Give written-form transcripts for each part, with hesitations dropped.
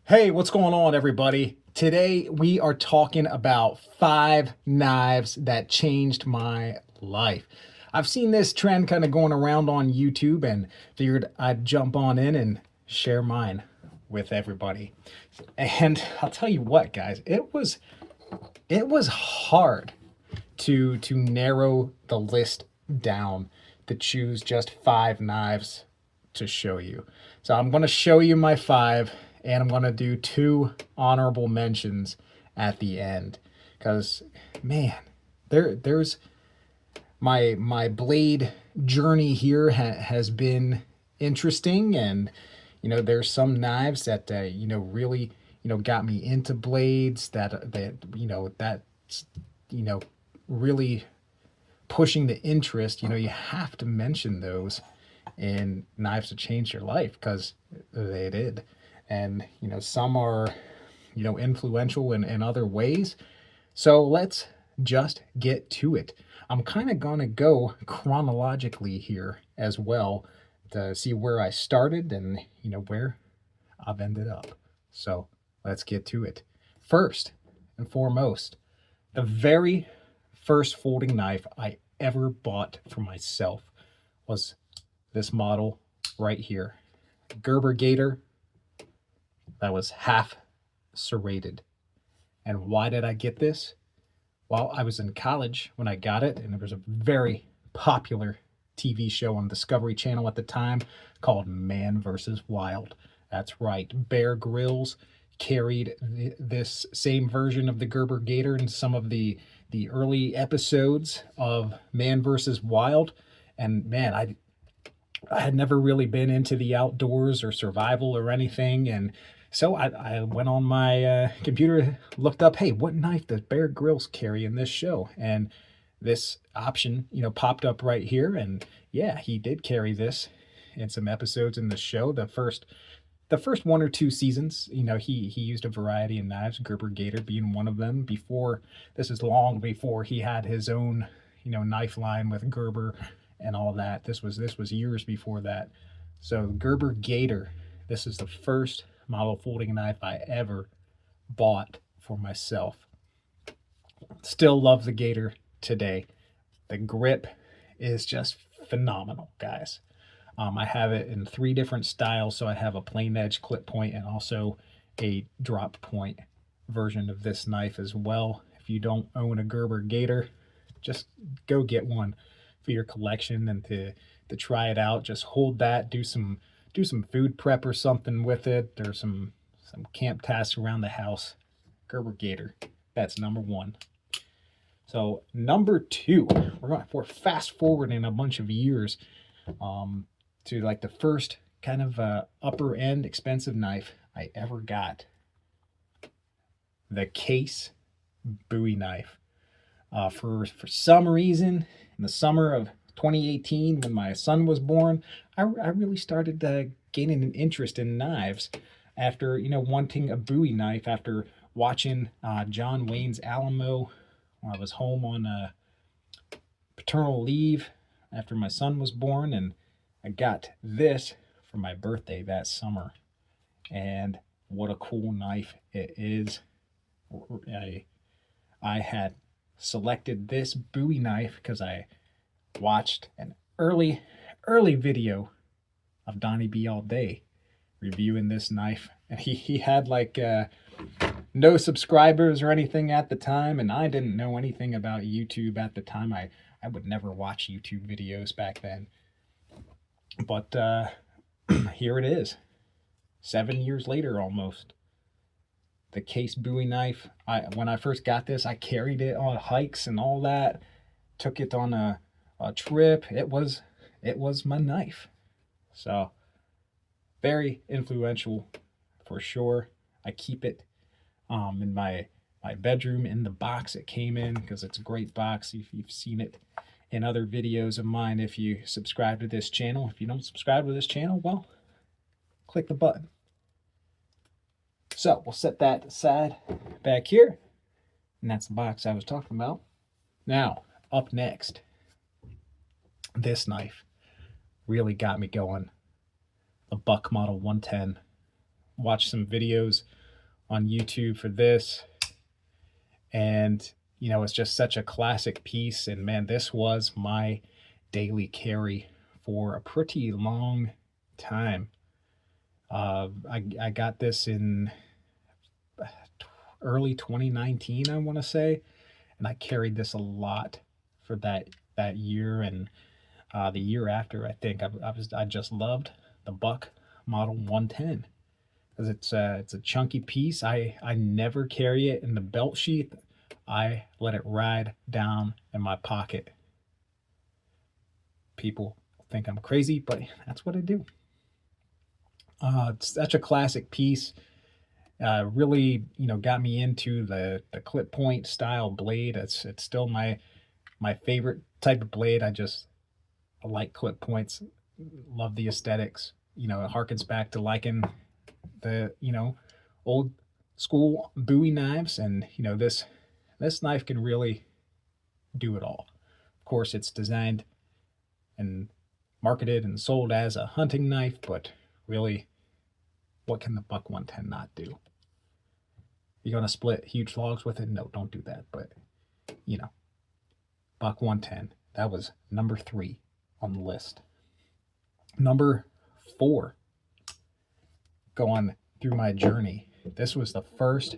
Hey, what's going on, everybody? Today we are talking about 5 knives that changed my life. I've seen this trend kind of going around on YouTube and figured I'd jump on in and share mine with everybody. And I'll tell you what, guys, it was hard to narrow the list down to choose just 5 knives to show you. So I'm going to show you my 5, and I'm going to do 2 honorable mentions at the end, because man, there's my blade journey here has been interesting. And there's some knives that really got me into blades, that's really pushing the interest. You have to mention those in knives to change your life, because they did. And some are influential in other ways. So let's just get to it. I'm kind of gonna go chronologically here as well, to see where I started and where I've ended up. So let's get to it. First and foremost, the very first folding knife I ever bought for myself was this model right here, Gerber Gator, that was half serrated. And why did I get this? Well, I was in college when I got it, and there was a very popular TV show on Discovery Channel at the time called Man vs. Wild. That's right, Bear Grylls carried this same version of the Gerber Gator in some of the early episodes of Man vs. Wild. And man, I had never really been into the outdoors or survival or anything. And so I went on my computer, looked up, hey, what knife does Bear Grylls carry in this show? And this option, popped up right here. And yeah, he did carry this in some episodes in the show. The first 1 or 2 seasons, he used a variety of knives, Gerber Gator being one of them. This is long before he had his own, knife line with Gerber and all that. This was years before that. So Gerber Gator, this is the first model folding knife I ever bought for myself. Still love the Gator today. The grip is just phenomenal, guys. I have it in 3 different styles. So I have a plain edge clip point and also a drop point version of this knife as well. If you don't own a Gerber Gator, just go get one for your collection and to try it out. Just hold that, do some food prep or something with it. There's some camp tasks around the house. Gerber Gator, that's number 1. So number 2, we're fast forwarding a bunch of years to like the first kind of upper end expensive knife I ever got. The Case Bowie knife. For some reason, in the summer of 2018, when my son was born, I really started gaining an interest in knives after wanting a Bowie knife after watching John Wayne's Alamo when I was home on paternal leave after my son was born, and I got this for my birthday that summer. And what a cool knife it is. I had selected this Bowie knife because I watched an early video of Donnie B All Day reviewing this knife, and he had like no subscribers or anything at the time, and I didn't know anything about YouTube at the time. I would never watch YouTube videos back then, but here it is, 7 years later almost. The Case Bowie knife. When I first got this, I carried it on hikes and all that. Took it on a trip. It was my knife. So very influential for sure. I keep it in my bedroom in the box it came in, because it's a great box. If you've seen it in other videos of mine, if you subscribe to this channel. If you don't subscribe to this channel, well, click the button. So we'll set that aside back here. And that's the box I was talking about. Now, up next, this knife really got me going. The Buck Model 110 watched some videos on YouTube for this, and it's just such a classic piece. And man, this was my daily carry for a pretty long time. I got this in early 2019, I want to say, and I carried this a lot for that year and the year after. I think I just loved the Buck Model 110 because it's a chunky piece. I never carry it in the belt sheath. I let it ride down in my pocket. People think I'm crazy, but that's what I do. It's such a classic piece. Really, got me into the clip point style blade. It's still my favorite type of blade. I like clip points. Love the aesthetics. It harkens back to liking the old school buoy knives, and this knife can really do it all. Of course, it's designed and marketed and sold as a hunting knife, but really, what can the Buck 110 not do? You're gonna split huge logs with it? No, don't do that. But Buck 110, that was number 3 on the list. Number 4, going through my journey, this was the first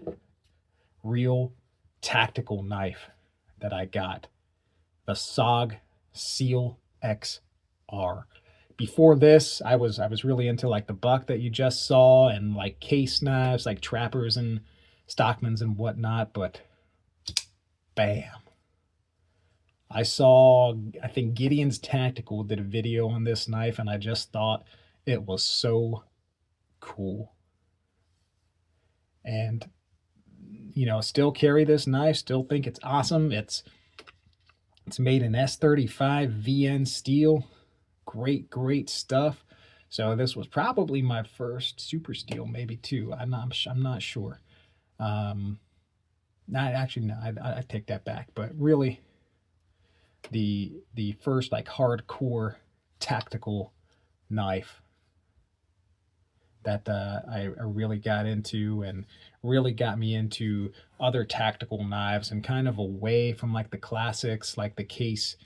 real tactical knife that I got, the SOG Seal XR. Before this, I was really into like the Buck that you just saw, and like case knives, like trappers and stockmans and whatnot. But bam, I think Gideon's Tactical did a video on this knife, and I just thought it was so cool. And still carry this knife, still think it's awesome. It's made in S35 VN steel. Great stuff. So this was probably my first super steel, maybe too. I'm not sure. I take that back. But really, the first like hardcore tactical knife that I really got into, and really got me into other tactical knives, and kind of away from like the classics, like the case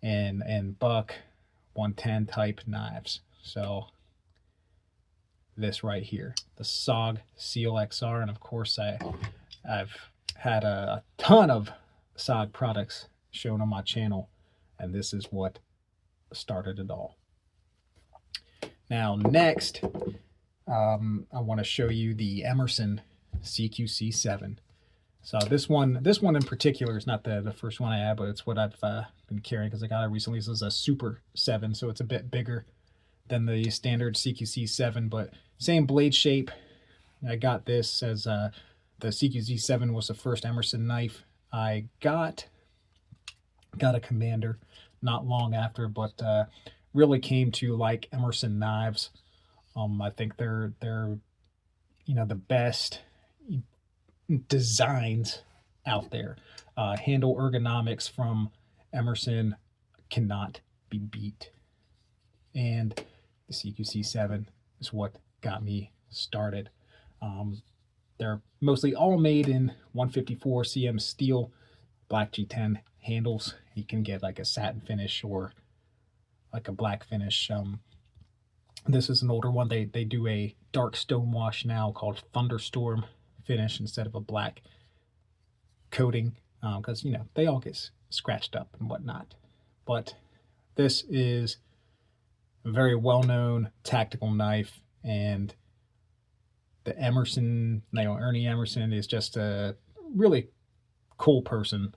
and Buck 110 type knives. So this right here, the SOG Seal XR, and of course I've had a ton of SOG products shown on my channel, and this is what started it all. Now next, I want to show you the Emerson CQC7. So this one in particular is not the first one I had, but it's what I've been carrying because I got it recently. This is a Super 7, so it's a bit bigger than the standard CQC7, but same blade shape. I got this as the CQC7 was the first Emerson knife I got. Got a Commander not long after, but really came to like Emerson knives. I think they're the best designs out there. Handle ergonomics from Emerson cannot be beat, and the CQC7 is what got me started. They're mostly all made in 154 cm steel, black G10 handles. You can get like a satin finish or like a black finish. This is an older one. They do a dark stonewash now called Thunderstorm finish instead of a black coating, because they all get scratched up and whatnot. But this is a very well-known tactical knife, and the Emerson, Ernie Emerson is just a really cool person.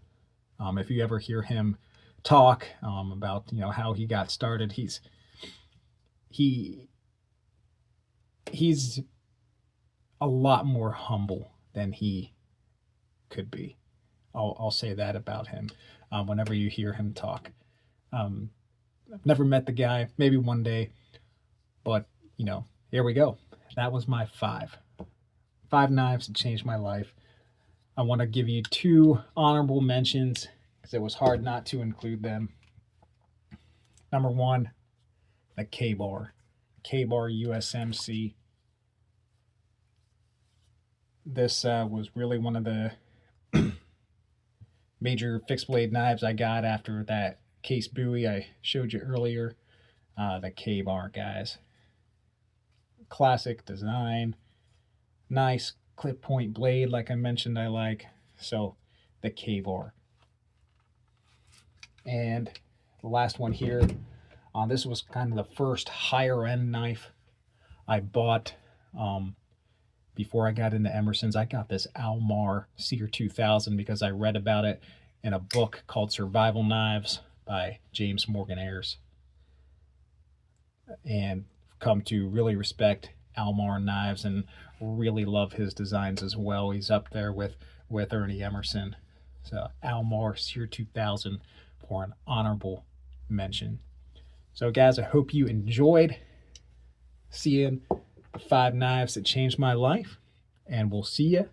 If you ever hear him talk about how he got started, he's a lot more humble than he could be. I'll say that about him. Whenever you hear him talk, I've never met the guy. Maybe one day, but here we go. That was my five knives that changed my life. I want to give you 2 honorable mentions because it was hard not to include them. Number 1, the K-Bar USMC. This was really one of the major fixed blade knives I got after that case buoy I showed you earlier. The K-bar, guys. Classic design. Nice clip point blade, like I mentioned, I like. So the K-bar. And the last one here, this was kind of the first higher end knife I bought before I got into Emerson's. I got this Almar Sear 2000 because I read about it in a book called Survival Knives by James Morgan Ayres, and come to really respect Almar knives and really love his designs as well. He's up there with Ernie Emerson. So Almar Sear 2000 for an honorable mention. So guys, I hope you enjoyed seeing the 5 knives that changed my life, and we'll see you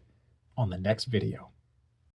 on the next video.